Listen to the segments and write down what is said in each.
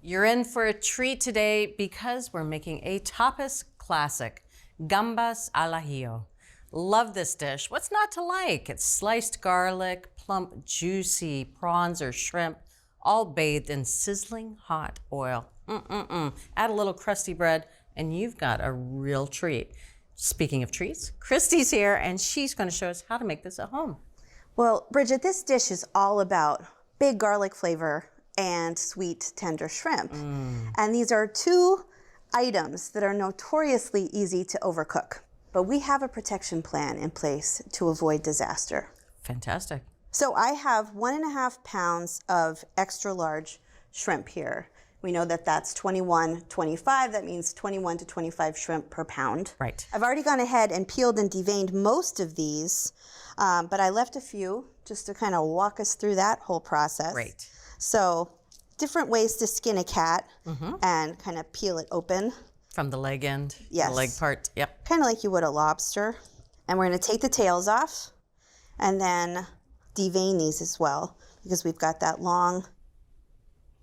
You're in for a treat today because we're making a tapas classic, Gambas al Ajillo. Love this dish. What's not to like? It's sliced garlic, plump, juicy prawns or shrimp, all bathed in sizzling hot oil. Add a little crusty bread, and you've got a real treat. Speaking of treats, Christie's here, and she's going to show us how to make this at home. Well, Bridget, this dish is all about big garlic flavor and sweet, tender shrimp. And these are two items that are notoriously easy to overcook. But we have a protection plan in place to avoid disaster. Fantastic. So I have 1.5 pounds of extra large shrimp here. We know that that's 21.25. That means 21 to 25 shrimp per pound. Right. I've already gone ahead and peeled and deveined most of these, but I left a few just to kind of walk us through that whole process. Great. So different ways to skin a cat and kind of peel it open. From the leg end, Yes. the leg part, yep. Kind of like you would a lobster. And we're going to take the tails off and then devein these as well because we've got that long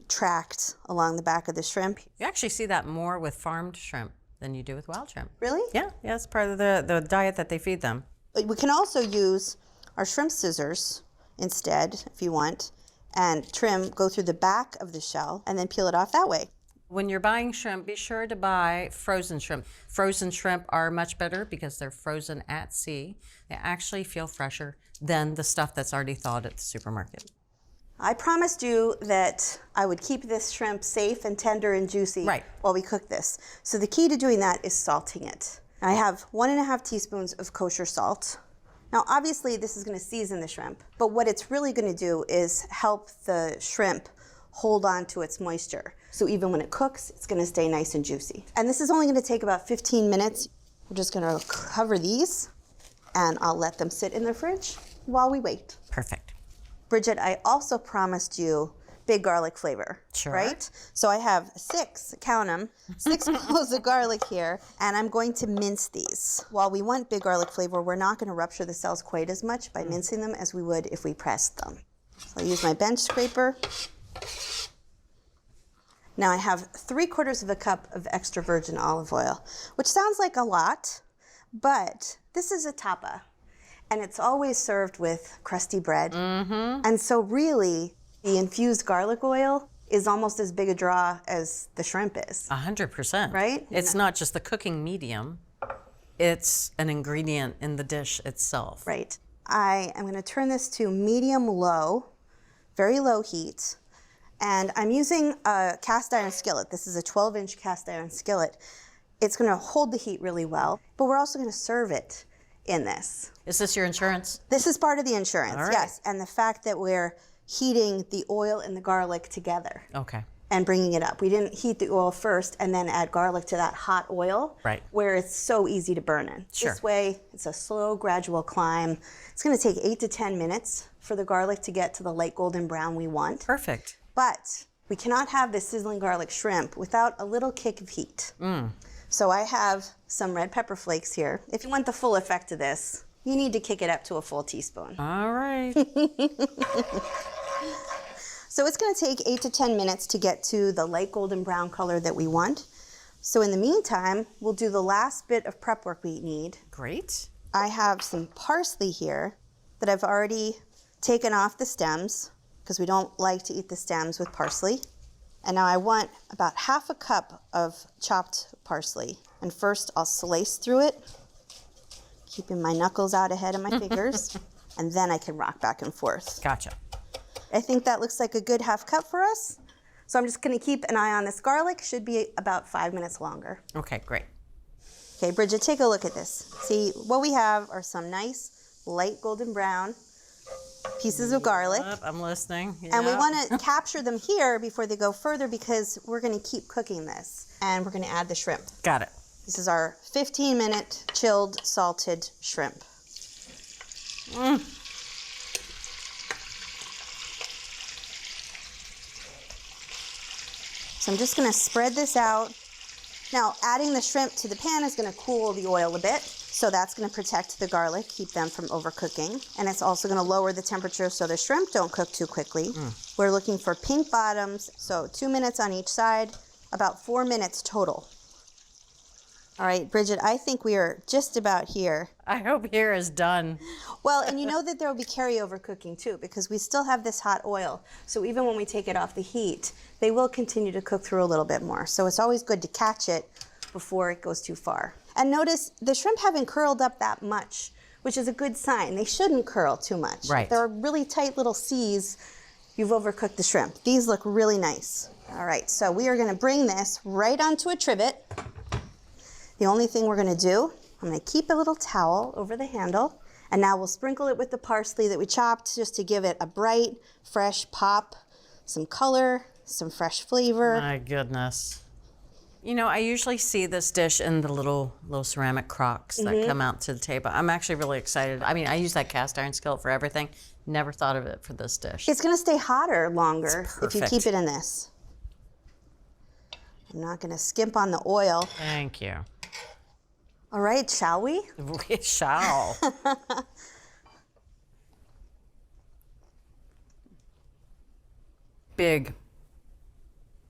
tract along the back of the shrimp. You actually see that more with farmed shrimp than you do with wild shrimp. Really? Yeah, it's part of the diet that they feed them. But we can also use our shrimp scissors instead, if you want, and go through the back of the shell and then peel it off that way. When you're buying shrimp, be sure to buy frozen shrimp. Frozen shrimp are much better because they're frozen at sea. They actually feel fresher than the stuff that's already thawed at the supermarket. I promised you that I would keep this shrimp safe and tender and juicy while we cook this. So the key to doing that is salting it. I have 1.5 teaspoons of kosher salt. Now obviously this is going to season the shrimp, but what it's really going to do is help the shrimp hold on to its moisture. So even when it cooks, it's going to stay nice and juicy. And this is only going to take about 15 minutes. We're just going to cover these and I'll let them sit in the fridge while we wait. Perfect. Bridget, I also promised you big garlic flavor, sure. Right? So I have 6 cloves of garlic here, and I'm going to mince these. While we want big garlic flavor, we're not going to rupture the cells quite as much by mincing them as we would if we pressed them. So I'll use my bench scraper. Now I have 3/4 cup of extra virgin olive oil, which sounds like a lot, but this is a tapa. And it's always served with crusty bread. And so really, the infused garlic oil is almost as big a draw as the shrimp is. 100%. Right? It's not just the cooking medium, it's an ingredient in the dish itself. Right. I am gonna turn this to medium-low, very low heat. And I'm using a cast iron skillet. This is a 12-inch cast iron skillet. It's gonna hold the heat really well, but we're also gonna serve it in this. Is this your insurance? This is part of the insurance, All right. Yes. And the fact that we're heating the oil and the garlic together. Okay. And bringing it up. We didn't heat the oil first and then add garlic to that hot oil. Right. Where it's so easy to burn in. Sure. This way, it's a slow, gradual climb. It's gonna take 8 to 10 minutes for the garlic to get to the light golden brown we want. Perfect. But we cannot have this sizzling garlic shrimp without a little kick of heat. So I have some red pepper flakes here. If you want the full effect of this, you need to kick it up to a full teaspoon. All right. So it's going to take 8 to 10 minutes to get to the light golden brown color that we want. So in the meantime, we'll do the last bit of prep work we need. Great. I have some parsley here that I've already taken off the stems because we don't like to eat the stems with parsley. And now I want about 1/2 cup of chopped parsley. And first I'll slice through it, keeping my knuckles out ahead of my fingers, and then I can rock back and forth. Gotcha. I think that looks like a good 1/2 cup for us. So I'm just gonna keep an eye on this garlic. Should be about 5 minutes longer. Okay, great. Okay, Bridget, take a look at this. See, what we have are some nice light golden brown pieces of garlic. Yep, I'm listening. And we Yep. want to capture them here before they go further because we're going to keep cooking this. And we're going to add the shrimp. Got it. This is our 15-minute chilled salted shrimp. So I'm just going to spread this out. Now, adding the shrimp to the pan is going to cool the oil a bit. So that's going to protect the garlic, keep them from overcooking. And it's also going to lower the temperature so the shrimp don't cook too quickly. We're looking for pink bottoms, so 2 minutes on each side, about 4 minutes total. All right, Bridget, I think we are just about here. I hope here is done. Well, and you know that there will be carryover cooking too, because we still have this hot oil. So even when we take it off the heat, they will continue to cook through a little bit more. So it's always good to catch it before it goes too far. And notice the shrimp haven't curled up that much, which is a good sign. They shouldn't curl too much. Right. If there are really tight little C's, you've overcooked the shrimp. These look really nice. All right, so we are gonna bring this right onto a trivet. The only thing we're gonna do, I'm gonna keep a little towel over the handle, and now we'll sprinkle it with the parsley that we chopped just to give it a bright, fresh pop, some color, some fresh flavor. My goodness. You know, I usually see this dish in the little ceramic crocks that come out to the table. I'm actually really excited. I mean, I use that cast iron skillet for everything. Never thought of it for this dish. It's gonna stay hotter longer if you keep it in this. I'm not gonna skimp on the oil. Thank you. All right, shall we? We shall. Big,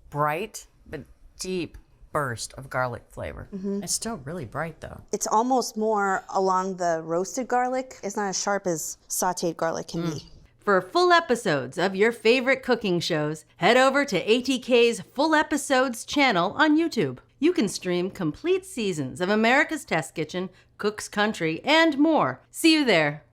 bright, but deep burst of garlic flavor. It's still really bright though. It's almost more along the roasted garlic. It's not as sharp as sauteed garlic can be. For full episodes of your favorite cooking shows, head over to ATK's Full Episodes channel on YouTube. You can stream complete seasons of America's Test Kitchen, Cook's Country, and more. See you there.